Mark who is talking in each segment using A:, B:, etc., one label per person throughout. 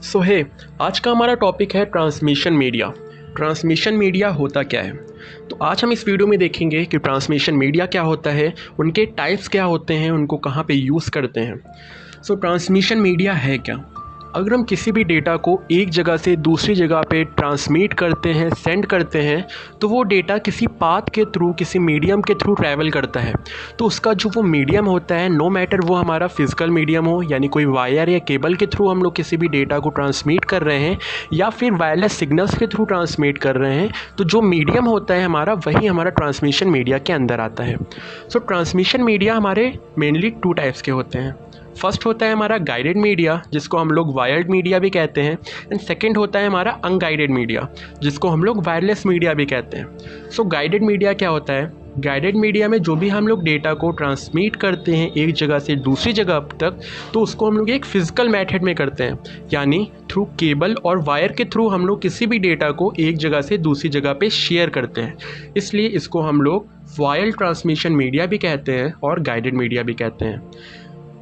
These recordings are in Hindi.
A: सो है आज का हमारा टॉपिक है ट्रांसमिशन मीडिया। ट्रांसमिशन मीडिया होता क्या है? तो आज हम इस वीडियो में देखेंगे कि ट्रांसमिशन मीडिया क्या होता है, उनके टाइप्स क्या होते हैं, उनको कहाँ पे यूज़ करते हैं। सो ट्रांसमिशन मीडिया है क्या? अगर हम किसी भी डेटा को एक जगह से दूसरी जगह पे ट्रांसमिट करते हैं, सेंड करते हैं, तो वो डेटा किसी पाथ के थ्रू, किसी मीडियम के थ्रू ट्रैवल करता है। तो उसका जो वो मीडियम होता है, नो मैटर वो हमारा फिजिकल मीडियम हो, यानी कोई वायर या केबल के थ्रू हम लोग किसी भी डेटा को ट्रांसमिट कर रहे हैं या फिर वायरलेस सिग्नल्स के थ्रू ट्रांसमिट कर रहे हैं, तो जो मीडियम होता है हमारा, वही हमारा ट्रांसमिशन मीडिया के अंदर आता है। सो ट्रांसमिशन मीडिया हमारे मेनली 2 टाइप्स के होते हैं। फर्स्ट होता है हमारा गाइडेड मीडिया, जिसको हम लोग वायर्ड मीडिया भी कहते हैं, एंड सेकंड होता है हमारा अनगाइडेड मीडिया, जिसको हम लोग वायरलेस मीडिया भी कहते हैं। सो गाइडेड मीडिया क्या होता है? गाइडेड मीडिया में जो भी हम लोग डेटा को ट्रांसमिट करते हैं एक जगह से दूसरी जगह तक, तो उसको हम लोग एक फिजिकल मेथड में करते हैं, यानी थ्रू केबल और वायर के थ्रू हम लोग किसी भी डेटा को एक जगह से दूसरी जगह पे शेयर करते हैं। इसलिए इसको हम लोग वायर्ड ट्रांसमिशन मीडिया भी कहते हैं और गाइडेड मीडिया भी कहते हैं।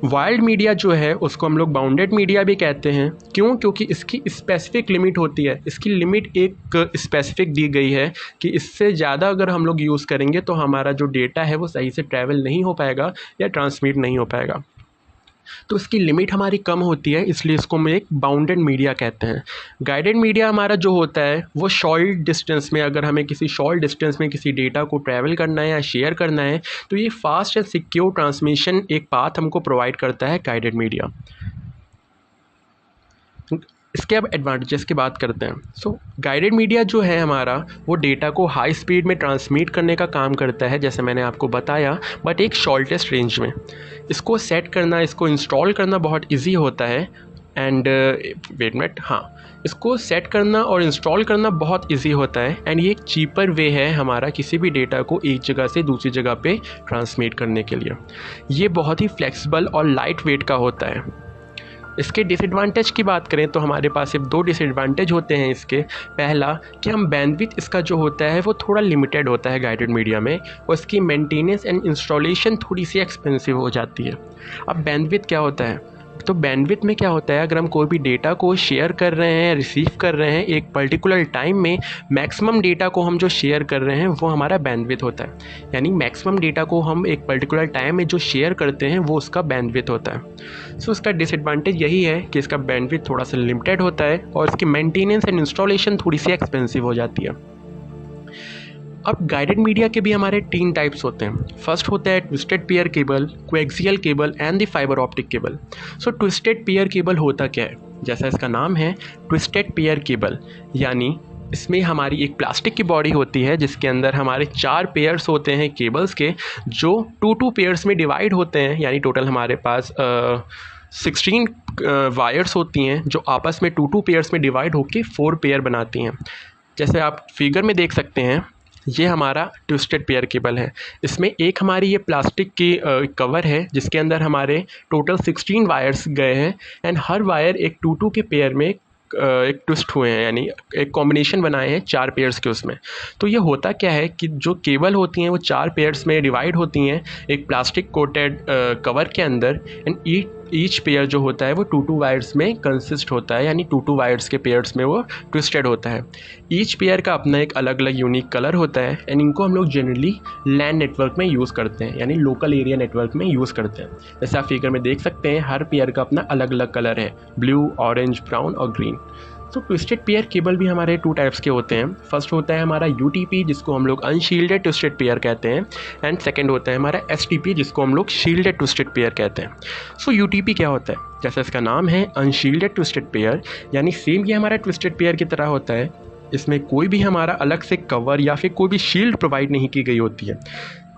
A: वाइल्ड मीडिया जो है उसको हम लोग बाउंडेड मीडिया भी कहते हैं। क्यों? क्योंकि इसकी स्पेसिफिक लिमिट होती है। इसकी लिमिट एक स्पेसिफिक दी गई है कि इससे ज़्यादा अगर हम लोग यूज़ करेंगे तो हमारा जो डेटा है वो सही से ट्रैवल नहीं हो पाएगा या ट्रांसमिट नहीं हो पाएगा। तो इसकी लिमिट हमारी कम होती है, इसलिए इसको हम एक बाउंडेड मीडिया कहते हैं। गाइडेड मीडिया हमारा जो होता है वो शॉर्ट डिस्टेंस में, अगर हमें किसी शॉर्ट डिस्टेंस में किसी डेटा को ट्रैवल करना है या शेयर करना है, तो ये फास्ट एंड सिक्योर ट्रांसमिशन एक पाथ हमको प्रोवाइड करता है गाइडेड मीडिया। इसके अब एडवांटेजेस की बात करते हैं। सो गाइडेड मीडिया जो है हमारा, वो डेटा को हाई स्पीड में ट्रांसमिट करने का काम करता है, जैसे मैंने आपको बताया, बट एक शॉर्टेस्ट रेंज में। इसको सेट करना, इसको इंस्टॉल करना बहुत इजी होता है। एंड वेट मिनट, हाँ, इसको सेट करना और इंस्टॉल करना बहुत इजी होता है। एंड ये एक चीपर वे है हमारा किसी भी डेटा को एक जगह से दूसरी जगह पे ट्रांसमिट करने के लिए। ये बहुत ही फ्लेक्सिबल और लाइट वेट का होता है। इसके डिसएडवांटेज की बात करें तो हमारे पास सिर्फ 2 डिसएडवांटेज होते हैं इसके। पहला कि हम बैंडविड्थ इसका जो होता है वो थोड़ा लिमिटेड होता है गाइडेड मीडिया में, और इसकी मेंटेनेंस एंड इंस्टॉलेशन थोड़ी सी एक्सपेंसिव हो जाती है। अब बैंडविड्थ क्या होता है? तो बैंडविड्थ में क्या होता है, अगर हम कोई भी डेटा को शेयर कर रहे हैं, रिसीव कर रहे हैं एक पर्टिकुलर टाइम में, मैक्सिमम डेटा को हम जो शेयर कर रहे हैं वो हमारा बैंडविड्थ होता है। यानी मैक्सिमम डेटा को हम एक पर्टिकुलर टाइम में जो शेयर करते हैं वो उसका बैंडविड्थ होता है। सो इसका डिसएडवांटेज यही है कि इसका बैंडविड्थ थोड़ा सा लिमिटेड होता है और इसकी मेंटेनेंस एंड इंस्टॉलेशन थोड़ी सी एक्सपेंसिव हो जाती है। अब गाइडेड मीडिया के भी हमारे 3 टाइप्स होते हैं। फर्स्ट होता है twisted pair cable, coaxial cable and the fibre optic cable. So twisted pair cable होता क्या है? जैसा इसका नाम है, ट्विस्टेड पेयर केबल, यानी इसमें हमारी एक प्लास्टिक की बॉडी होती है जिसके अंदर हमारे 4 पेयर्स होते हैं केबल्स के, जो 2-2 पेयर्स में डिवाइड होते हैं। यानी टोटल हमारे पास 16 वायर्स होती हैं जो आपस में 2-2 पेयर्स में डिवाइड होकर 4 पेयर बनाती हैं। जैसे आप फिगर में देख सकते हैं, ये हमारा ट्विस्टेड पेयर केबल है। इसमें एक हमारी ये प्लास्टिक की कवर है जिसके अंदर हमारे टोटल 16 वायर्स गए हैं, एंड हर वायर एक 2-2 के पेयर में एक ट्विस्ट हुए हैं, यानी एक कॉम्बिनेशन बनाए हैं 4 पेयर्स के उसमें। तो ये होता क्या है कि जो केबल होती हैं वो 4 पेयर्स में डिवाइड होती हैं एक प्लास्टिक कोटेड कवर के अंदर, एंड ईच पेयर जो होता है वो 2-2 वायर्स में कंसिस्ट होता है, यानी 2-2 वायर्स के पेयर्स में वो ट्विस्टेड होता है। ईच पेयर का अपना एक अलग अलग यूनिक कलर होता है, एंड इनको हम लोग जनरली लैन नेटवर्क में यूज़ करते हैं, यानी लोकल एरिया नेटवर्क में यूज़ करते हैं। जैसे आप फिगर में देख सकते हैं, हर पेयर का अपना अलग अलग कलर है, ब्लू, ऑरेंज, ब्राउन और ग्रीन। तो ट्विस्टेड पेयर केबल भी हमारे 2 टाइप्स के होते हैं। फर्स्ट होता है हमारा UTP, जिसको हम लोग अनशील्डेड ट्विस्टेड पेयर कहते हैं, एंड सेकंड होता है हमारा STP, जिसको हम लोग शील्डेड ट्विस्टेड पेयर कहते हैं। सो UTP क्या होता है? जैसा इसका नाम है, अनशील्डेड ट्विस्टेड पेयर, यानी सेम ये हमारा ट्विस्टेड पेयर की तरह होता है। इसमें कोई भी हमारा अलग से कवर या फिर कोई भी शील्ड प्रोवाइड नहीं की गई होती है।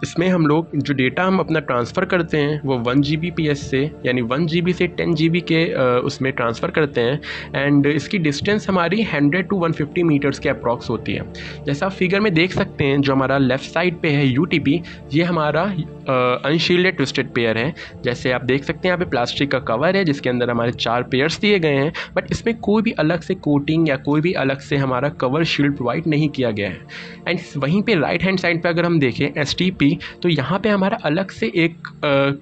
A: इसमें हम लोग जो डेटा हम अपना ट्रांसफ़र करते हैं वो 1 Gbps से, यानी 1 GB से 10 GB के उसमें ट्रांसफ़र करते हैं, एंड इसकी डिस्टेंस हमारी 100 to 150 मीटर्स के अप्रॉक्स होती है। जैसा आप फिगर में देख सकते हैं, जो हमारा लेफ़्ट साइड पे है UTP, ये हमारा अनशील्डेड ट्विस्टेड पेयर है। जैसे आप देख सकते हैं यहाँ पे प्लास्टिक का कवर है जिसके अंदर हमारे 4 पेयर्स दिए गए हैं, बट इसमें कोई भी अलग से कोटिंग या कोई भी अलग से हमारा कवर शील्ड प्रोवाइड नहीं किया गया है। एंड वहीं पे राइट हैंड साइड पे अगर हम देखें STP, तो यहाँ पे हमारा अलग से एक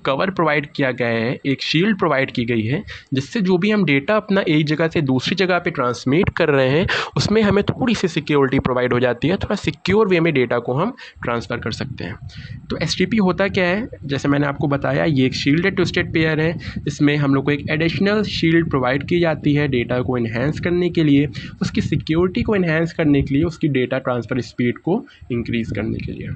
A: कवर प्रोवाइड किया गया है, एक शील्ड प्रोवाइड की गई है, जिससे जो भी हम डेटा अपना एक जगह से दूसरी जगह पे ट्रांसमिट कर रहे हैं उसमें हमें थोड़ी सी सिक्योरिटी प्रोवाइड हो जाती है, थोड़ा सिक्योर वे में डेटा को हम ट्रांसफ़र कर सकते हैं। तो STP होता क्या है, जैसे मैंने आपको बताया, ये एक शील्डेड ट्विस्टेड पेयर है। इसमें हम लोग को एक एडिशनल शील्ड प्रोवाइड की जाती है डेटा को इन्हेंस करने के लिए, उसकी सिक्योरिटी को इन्हेंस करने के लिए, उसकी डेटा ट्रांसफ़र स्पीड को इंक्रीज़ करने के लिए।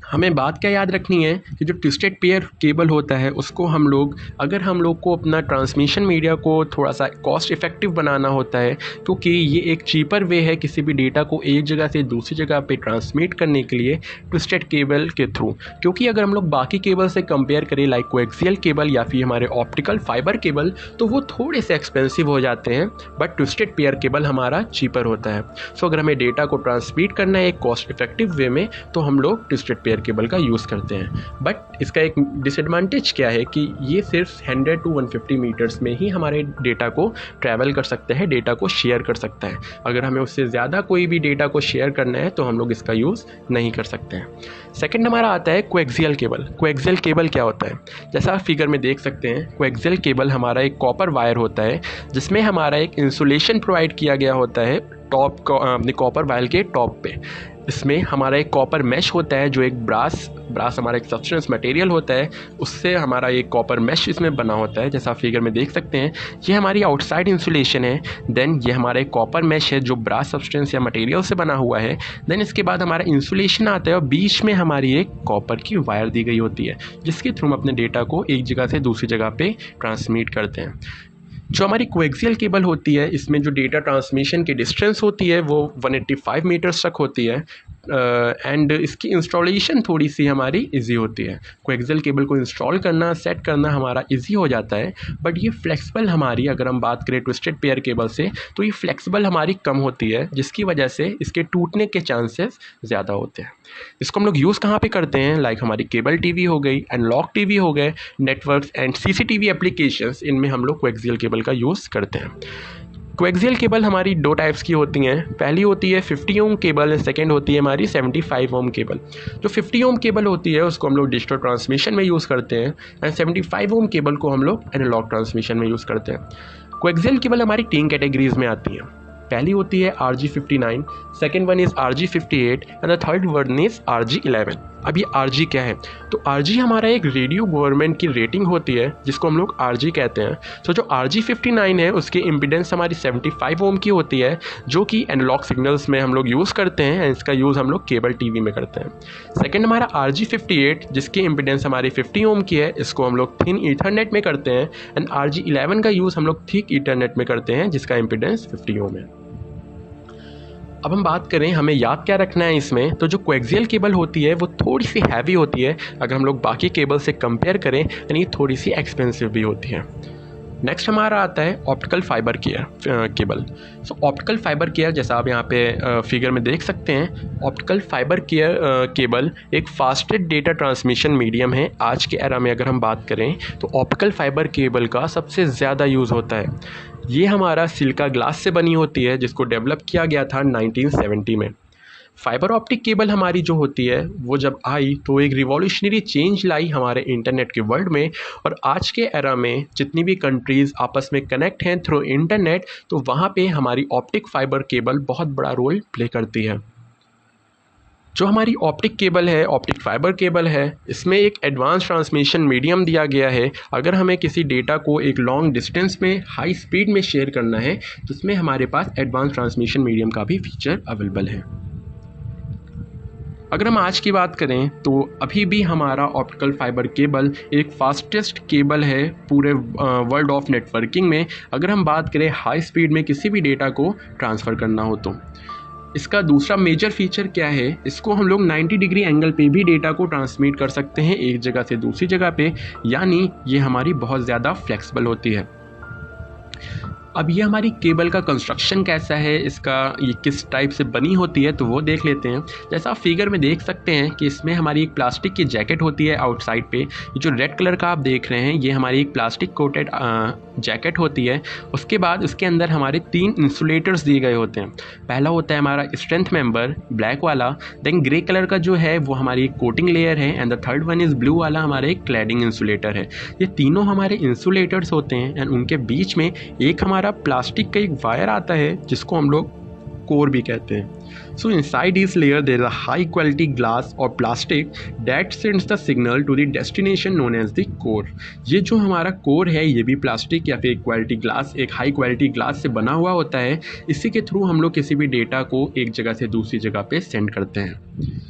A: हमें बात क्या याद रखनी है कि जो ट्विस्टेड पेयर केबल होता है उसको हम लोग, अगर हम लोग को अपना ट्रांसमिशन मीडिया को थोड़ा सा कॉस्ट इफ़ेक्टिव बनाना होता है, क्योंकि ये एक चीपर वे है किसी भी डेटा को एक जगह से दूसरी जगह पे ट्रांसमिट करने के लिए ट्विस्टेड केबल के थ्रू। क्योंकि अगर हम लोग बाकी केबल से कंपेयर करें लाइक कोएक्सियल केबल या फिर हमारे ऑप्टिकल फाइबर केबल, तो वो थोड़े से एक्सपेंसिव हो जाते हैं, बट ट्विस्टेड पेयर केबल हमारा चीपर होता है। सो अगर हमें डेटा को ट्रांसमिट करना है एक कॉस्ट इफेक्टिव वे में, तो हम लोग ट्विस्टेड पेयर केबल का यूज़ करते हैं। बट इसका एक डिसएडवांटेज क्या है कि ये सिर्फ 100 to 150 मीटर्स में ही हमारे डेटा को ट्रैवल कर सकता है, डेटा को शेयर कर सकता है। अगर हमें उससे ज़्यादा कोई भी डेटा को शेयर करना है तो हम लोग इसका यूज़ नहीं कर सकते हैं। सेकंड हमारा आता है कोएक्सियल केबल। कोएक्सियल केबल क्या होता है, जैसा आप फिगर में देख सकते हैं, कोएक्सियल केबल हमारा एक कॉपर वायर होता है जिसमें हमारा एक इंसुलेशन प्रोवाइड किया गया होता है टॉप अपने कॉपर वायर के टॉप पे। इसमें हमारा एक कॉपर मैश होता है जो एक ब्रास हमारा एक सब्सटेंस मटेरियल होता है, उससे हमारा एक कॉपर मैश इसमें बना होता है, जैसा आप फिगर में देख सकते हैं। ये हमारी आउटसाइड इंसुलेशन है। देन ये हमारा एक कॉपर मैश है जो ब्रास सब्सटेंस या मटेरियल से बना हुआ है। देन इसके बाद हमारा इंसुलेशन आता है और बीच में हमारी एक कॉपर की वायर दी गई होती है जिसके थ्रू हम अपने डेटा को एक जगह से दूसरी जगह पे ट्रांसमिट करते हैं। जो हमारी कोएक्सियल केबल होती है, इसमें जो डेटा ट्रांसमिशन की डिस्टेंस होती है वो 185 मीटर्स तक होती है, एंड इसकी इंस्टॉलेशन थोड़ी सी हमारी इजी होती है। कोएक्सियल केबल को इंस्टॉल करना, सेट करना हमारा इजी हो जाता है, बट ये फ्लेक्सिबल हमारी, अगर हम बात करें ट्विस्टेड पेयर केबल से, तो ये फ्लेक्सिबल हमारी कम होती है, जिसकी वजह से इसके टूटने के चांसेस ज़्यादा होते हैं। इसको हम लोग यूज़ कहाँ पे करते हैं, लाइक हमारी केबल टीवी हो गई, एनालॉग टीवी हो गए, नेटवर्क्स एंड CCTV एप्लीकेशंस, इनमें हम लोग कोएक्सियल केबल का यूज़ करते हैं। कोएक्सियल केबल हमारी 2 टाइप्स की होती हैं। पहली होती है 50 ओम केबल, सेकंड होती है हमारी 75 ओम केबल। जो 50 ओम केबल होती है उसको हम लोग डिजिटल ट्रांसमिशन में यूज़ करते हैं, एंड 75 ओम केबल को हम लोग एनालॉग ट्रांसमिशन में यूज़ करते हैं। कोएक्सियल केबल हमारी 3 कैटेगरीज में आती हैं। पहली होती है RG59, second one is RG58 and the third one is RG11। अब ये RG क्या है, तो RG हमारा एक रेडियो गवर्नमेंट की रेटिंग होती है जिसको हम लोग RG कहते हैं। तो जो RG59 है उसकी इम्पीडेंस हमारी 75 ओम की होती है, जो कि एनालॉग सिग्नल्स में हम लोग यूज़ करते हैं, एंड इसका यूज़ हम लोग केबल टीवी में करते हैं। सेकेंड हमारा RG58 जिसकी इम्पीडेंस हमारी 50 ओम की है, इसको हम लोग थिन ईथरनेट में करते हैं, एंड RG11 का यूज़ हम लोग थिक ईथरनेट में करते हैं जिसका इम्पीडेंस 50 ओम है। अब हम बात करें हमें याद क्या रखना है इसमें, तो जो कोएक्सियल केबल होती है वो थोड़ी सी हैवी होती है अगर हम लोग बाकी केबल से कंपेयर करें, यानी थोड़ी सी एक्सपेंसिव भी होती है। नेक्स्ट हमारा आता है ऑप्टिकल फाइबर केबल। सो ऑप्टिकल फाइबर केयर, जैसा आप यहाँ पे फिगर में देख सकते हैं, ऑप्टिकल फाइबर केबल एक फास्टेस्ट डेटा ट्रांसमिशन मीडियम है। आज के एरा में अगर हम बात करें तो ऑप्टिकल फाइबर केबल का सबसे ज़्यादा यूज़ होता है। ये हमारा सिलिका ग्लास से बनी होती है जिसको डेवलप किया गया था 1970 में। फाइबर ऑप्टिक केबल हमारी जो होती है वो जब आई तो एक रिवॉल्यूशनरी चेंज लाई हमारे इंटरनेट के वर्ल्ड में, और आज के एरा में जितनी भी कंट्रीज़ आपस में कनेक्ट हैं थ्रू इंटरनेट, तो वहाँ पे हमारी ऑप्टिक फाइबर केबल बहुत बड़ा रोल प्ले करती है। जो हमारी ऑप्टिक केबल है, ऑप्टिक फाइबर केबल है, इसमें एक एडवांस ट्रांसमिशन मीडियम दिया गया है। अगर हमें किसी डेटा को एक लॉन्ग डिस्टेंस में हाई स्पीड में शेयर करना है तो इसमें हमारे पास एडवांस ट्रांसमिशन मीडियम का भी फीचर अवेलेबल है। अगर हम आज की बात करें तो अभी भी हमारा ऑप्टिकल फाइबर केबल एक फास्टेस्ट केबल है पूरे वर्ल्ड ऑफ नेटवर्किंग में, अगर हम बात करें हाई स्पीड में किसी भी डेटा को ट्रांसफ़र करना हो तो। इसका दूसरा मेजर फीचर क्या है, इसको हम लोग 90 डिग्री एंगल पे भी डेटा को ट्रांसमिट कर सकते हैं एक जगह से दूसरी जगह पे, यानी ये हमारी बहुत ज़्यादा फ्लेक्सिबल होती है। अब ये हमारी केबल का कंस्ट्रक्शन कैसा है, इसका ये किस टाइप से बनी होती है, तो वो देख लेते हैं। जैसा आप फिगर में देख सकते हैं कि इसमें हमारी एक प्लास्टिक की जैकेट होती है आउटसाइड पे। ये जो रेड कलर का आप देख रहे हैं ये हमारी एक प्लास्टिक कोटेड जैकेट होती है। उसके बाद उसके अंदर हमारे 3 इंसुलेटर्स दिए गए होते हैं। पहला होता है हमारा स्ट्रेंथ मेंबर ब्लैक वाला, देन ग्रे कलर का जो है वो हमारी एक कोटिंग लेयर है, and the third one is blue वाला हमारा एक क्लैडिंग इंसुलेटर है। ये तीनों हमारे इंसुलेटर्स होते हैं एंड उनके बीच में एक हमारा प्लास्टिक का एक वायर आता है जिसको हम लोग कोर भी कहते हैं। So inside this layer there is a high quality glass or plastic that sends the signal to the destination known as the core। ये जो हमारा कोर है ये भी प्लास्टिक या फिर क्वालिटी ग्लास, एक हाई क्वालिटी ग्लास से बना हुआ होता है। इसी के थ्रू हम लोग किसी भी डेटा को एक जगह से दूसरी जगह पे सेंड करते हैं।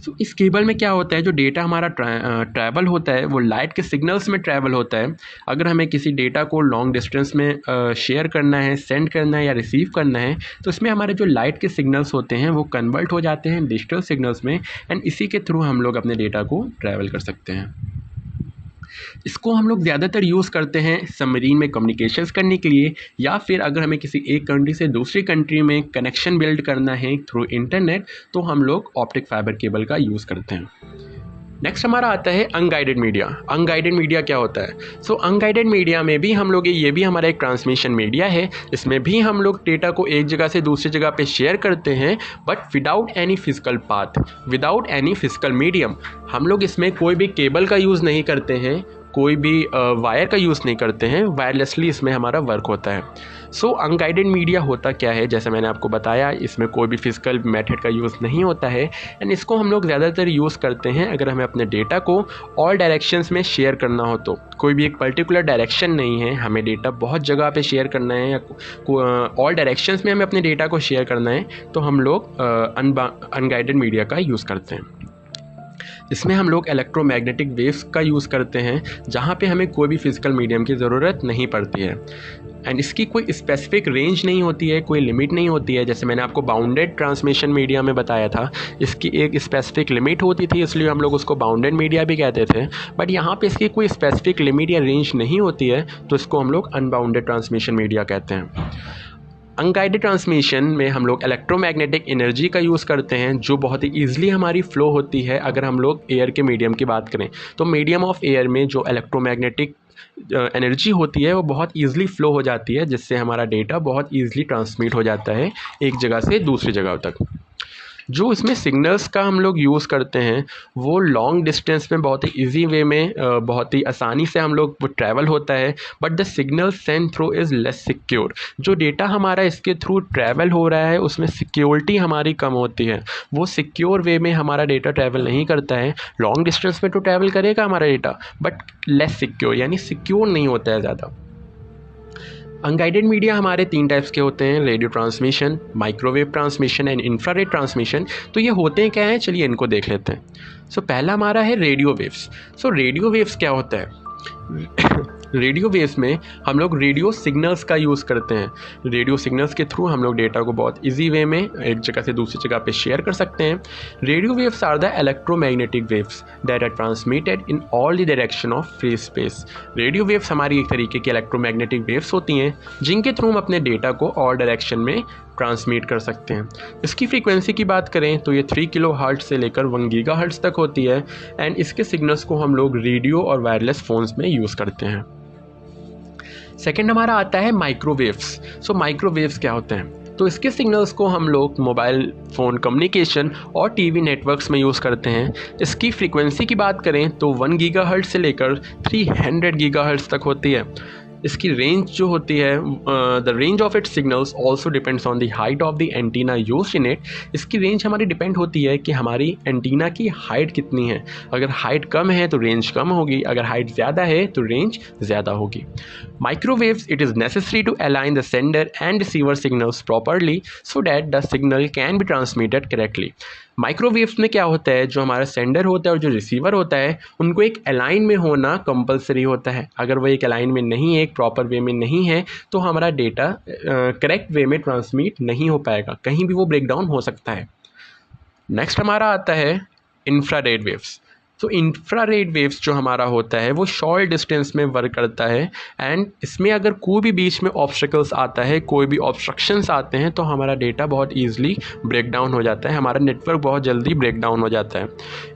A: तो इस केबल में क्या होता है, जो डेटा हमारा ट्रैवल होता है वो लाइट के सिग्नल्स में ट्रैवल होता है। अगर हमें किसी डेटा को लॉन्ग डिस्टेंस में शेयर करना है, सेंड करना है या रिसीव करना है, तो इसमें हमारे जो लाइट के सिग्नल्स होते हैं वो कन्वर्ट हो जाते हैं डिजिटल सिग्नल्स में, एंड इसी के थ्रू हम लोग अपने डेटा को ट्रैवल कर सकते हैं। इसको हम लोग ज़्यादातर यूज़ करते हैं सबमरीन में कम्युनिकेशंस करने के लिए, या फिर अगर हमें किसी एक कंट्री से दूसरी कंट्री में कनेक्शन बिल्ड करना है थ्रू इंटरनेट, तो हम लोग ऑप्टिक फाइबर केबल का यूज़ करते हैं। नेक्स्ट हमारा आता है अनगाइडेड मीडिया। अनगाइडेड मीडिया क्या होता है? सो अनगाइडेड मीडिया में भी हम लोग ये भी हमारा एक ट्रांसमिशन मीडिया है। इसमें भी हम लोग डेटा को एक जगह से दूसरी जगह पे शेयर करते हैं, but without any physical path, without any physical medium. हम लोग इसमें कोई भी केबल का यूज़ नहीं करते हैं, कोई भी वायर का यूज़ नहीं करते हैं, वायरलेसली इसमें हमारा वर्क होता है। सो अनगाइडेड मीडिया होता क्या है, जैसे मैंने आपको बताया इसमें कोई भी फिजिकल मेथड का यूज़ नहीं होता है, एंड इसको हम लोग ज़्यादातर यूज़ करते हैं अगर हमें अपने डेटा को ऑल डायरेक्शंस में शेयर करना हो। तो कोई भी एक पर्टिकुलर डायरेक्शन नहीं है, हमें डेटा बहुत जगह पे शेयर करना है या ऑल डायरेक्शंस में हमें अपने डेटा को शेयर करना है, तो हम लोग अनगाइडेड मीडिया का यूज़ करते हैं। इसमें हम लोग इलेक्ट्रोमैग्नेटिक वेव्स का यूज़ करते हैं, जहाँ पे हमें कोई भी फिजिकल मीडियम की ज़रूरत नहीं पड़ती है, एंड इसकी कोई स्पेसिफिक रेंज नहीं होती है, कोई लिमिट नहीं होती है। जैसे मैंने आपको बाउंडेड ट्रांसमिशन मीडिया में बताया था, इसकी एक स्पेसिफिक लिमिट होती थी, इसलिए हम लोग उसको बाउंडेड मीडिया भी कहते थे। बट यहाँ पे इसकी कोई स्पेसिफिक लिमिट या रेंज नहीं होती है, तो इसको हम लोग अनबाउंडेड ट्रांसमिशन मीडिया कहते हैं। अनगाइडेड ट्रांसमिशन में हम लोग इलेक्ट्रोमैग्नेटिक एनर्जी का यूज़ करते हैं, जो बहुत ही ईजिली हमारी फ़्लो होती है। अगर हम लोग एयर के मीडियम की बात करें, तो मीडियम ऑफ एयर में जो इलेक्ट्रोमैग्नेटिक एनर्जी होती है वो बहुत ईजिली फ़्लो हो जाती है, जिससे हमारा डेटा बहुत ईजिली ट्रांसमिट हो जाता है एक जगह से दूसरी जगह तक। जो इसमें सिग्नल्स का हम लोग यूज़ करते हैं वो लॉन्ग डिस्टेंस में बहुत ही इजी वे में बहुत ही आसानी से हम लोग वो ट्रैवल होता है, but the signal send through is less secure. जो डेटा हमारा इसके थ्रू ट्रैवल हो रहा है उसमें सिक्योरिटी हमारी कम होती है, वो सिक्योर वे में हमारा डेटा ट्रैवल नहीं करता है। लॉन्ग डिस्टेंस में तो ट्रैवल करेगा हमारा डेटा, बट लेस सिक्योर, यानी सिक्योर नहीं होता है ज़्यादा। अनगाइडेड मीडिया हमारे 3 टाइप्स के होते हैं, radio transmission, microwave transmission and infrared transmission. तो ये होते हैं क्या हैं, चलिए इनको देख लेते हैं। सो पहला हमारा है रेडियो वेव्स। सो रेडियो वेव्स क्या होता है? रेडियो वेव्स में हम लोग रेडियो सिग्नल्स का यूज़ करते हैं। रेडियो सिग्नल्स के थ्रू हम लोग डेटा को बहुत इजी वे में एक जगह से दूसरी जगह पे शेयर कर सकते हैं। Radio waves are the electromagnetic waves that are transmitted in all the direction of free space. Radio waves हमारी एक तरीके की इलेक्ट्रोमैग्नेटिक वेव्स होती हैं, जिनके थ्रू हम अपने डेटा को ऑल डायरेक्शन में ट्रांसमिट कर सकते हैं। इसकी फ्रीक्वेंसी की बात करें तो ये 3 किलोहर्ट्ज़ से लेकर 1 गीगाहर्ट्ज़ तक होती है, एंड इसके सिग्नल्स को हम लोग रेडियो और वायरलेस फ़ोन्स में यूज़ करते हैं। सेकेंड हमारा आता है माइक्रोवेव्स। सो माइक्रोवेव्स क्या होते हैं? तो इसके सिग्नल्स को हम लोग मोबाइल फ़ोन कम्युनिकेशन और टीवी नेटवर्क्स में यूज़ करते हैं। इसकी फ्रीक्वेंसी की बात करें तो 1 गीगाहर्ट्ज़ से लेकर 300 गीगाहर्ट्ज़ तक होती है। इसकी रेंज जो होती है, the range of its signals also depends on the height of the antenna used in it. इसकी रेंज हमारी डिपेंड होती है कि हमारी एंटीना की हाइट कितनी है। अगर हाइट कम है तो रेंज कम होगी, अगर हाइट ज़्यादा है तो रेंज ज़्यादा होगी। Microwaves, it is necessary to align the sender and receiver signals properly so that the signal can be transmitted correctly. Microwaves में क्या होता है, जो हमारा सेंडर होता है और जो रिसीवर होता है उनको एक अलाइन में होना कंपलसरी होता है। अगर वो एक अलाइन में नहीं है, एक प्रॉपर वे में नहीं है, तो हमारा डेटा करेक्ट वे में ट्रांसमिट नहीं हो पाएगा, कहीं भी वो ब्रेक डाउन हो सकता है। नेक्स्ट हमारा आता है इंफ्रारेड वेव्स। सो इंफ्रारेड वेव्स जो हमारा होता है वो शॉर्ट डिस्टेंस में वर्क करता है, एंड इसमें अगर कोई भी बीच में ऑब्स्टिकल्स आता है, कोई भी ऑब्स्ट्रक्शंस आते हैं, तो हमारा डेटा बहुत ईजिली ब्रेक डाउन हो जाता है, हमारा नेटवर्क बहुत जल्दी ब्रेक डाउन हो जाता है।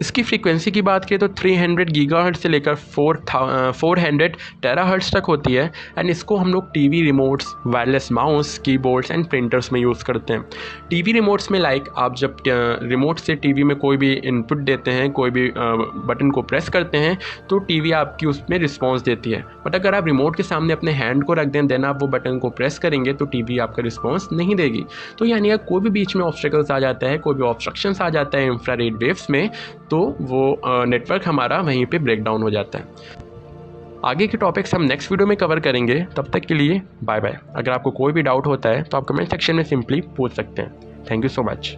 A: इसकी फ्रीक्वेंसी की बात करें तो 300 गीगाहर्ट्ज़ से लेकर 400 टेराहर्ट्ज़ तक होती है, एंड इसको हम लोग TV remotes, wireless mouse, keyboards and printers में यूज़ करते हैं। टीवी रिमोट्स में लाइक आप जब रिमोट से टीवी में कोई भी इनपुट देते हैं, कोई भी बटन को प्रेस करते हैं, तो टीवी आपकी उसमें रिस्पॉन्स देती है। बट अगर आप रिमोट के सामने अपने हैंड को रख दें, देन आप वो बटन को प्रेस करेंगे तो टीवी आपका रिस्पॉन्स नहीं देगी। तो यानी अगर कोई भी बीच में ऑब्स्टिकल्स आ जाता है, कोई भी ऑब्स्ट्रक्शंस आ जाता है इंफ्रारेड वेव्स में, तो वो नेटवर्क हमारा वहीं पे ब्रेक डाउन हो जाता है। आगे के टॉपिक्स हम नेक्स्ट वीडियो में कवर करेंगे। तब तक के लिए बाय बाय। अगर आपको कोई भी डाउट होता है तो आप कमेंट सेक्शन में सिंपली पूछ सकते हैं। Thank you so much.